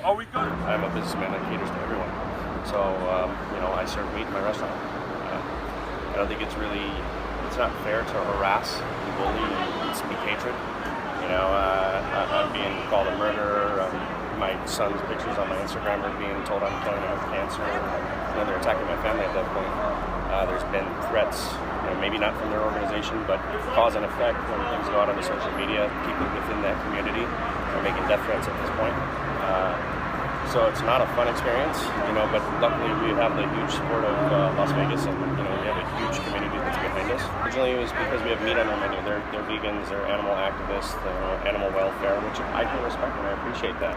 I'm a businessman that caters to everyone. So, I serve meat in my restaurant. I don't think it's not fair to harass, bully, and speak hatred. I'm being called a murderer. My son's pictures on my Instagram are being told I'm killing him with cancer. And then they're attacking my family at that point. There's been threats, maybe not from their organization, but cause and effect when things go out on the social media. People within that community are making death threats at this point. So it's not a fun experience, but luckily we have the huge support of Las Vegas, and we have a huge community that's behind us. Originally it was because we have meat on our menu. They're vegans, they're animal activists, they're animal welfare, which I can respect and I appreciate that.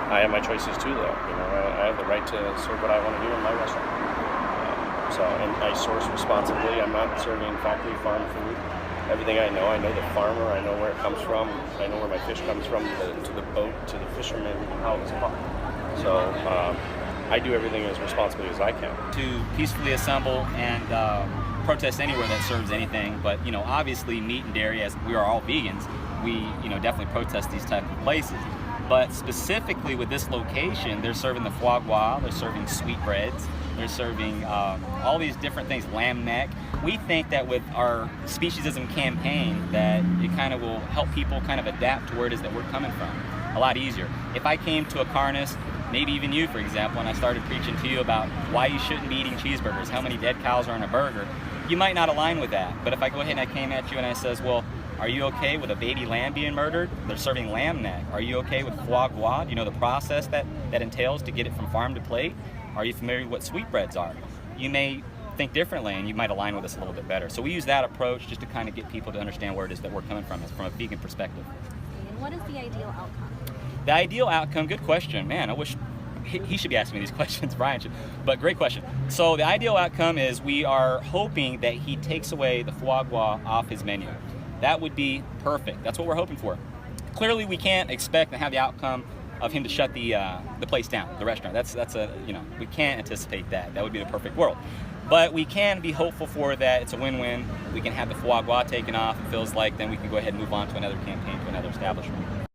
I have my choices too, though. I have the right to serve what I want to do in my restaurant. And I source responsibly. I'm not serving factory farm food. Everything I know the farmer, I know where it comes from, I know where my fish comes from, to the boat, to the fisherman, how it's caught. So I do everything as responsibly as I can. To peacefully assemble and protest anywhere that serves anything, but obviously meat and dairy, as we are all vegans, we definitely protest these type of places. But specifically with this location, they're serving the foie gras, they're serving sweetbreads, they're serving all these different things, lamb neck. We think that with our speciesism campaign that it kind of will help people kind of adapt to where it is that we're coming from a lot easier. If I came to a carnist, maybe even you, for example, and I started preaching to you about why you shouldn't be eating cheeseburgers, how many dead cows are in a burger, you might not align with that. But if I go ahead and I came at you and I says, well, are you okay with a baby lamb being murdered? They're serving lamb neck. Are you okay with foie gras? Do you know the process that entails to get it from farm to plate? Are you familiar with what sweetbreads are? You may think differently and you might align with us a little bit better. So we use that approach just to kind of get people to understand where it is that we're coming from a vegan perspective. And what is the ideal outcome? The ideal outcome, good question. Man, I wish he should be asking me these questions, Brian should. But great question. So the ideal outcome is we are hoping that he takes away the foie gras off his menu. That would be perfect. That's what we're hoping for. Clearly, we can't expect to have the outcome of him to shut the place down, the restaurant. We can't anticipate that. That would be the perfect world. But we can be hopeful for that. It's a win-win. We can have the foie gras taken off. It feels like then we can go ahead and move on to another campaign, to another establishment.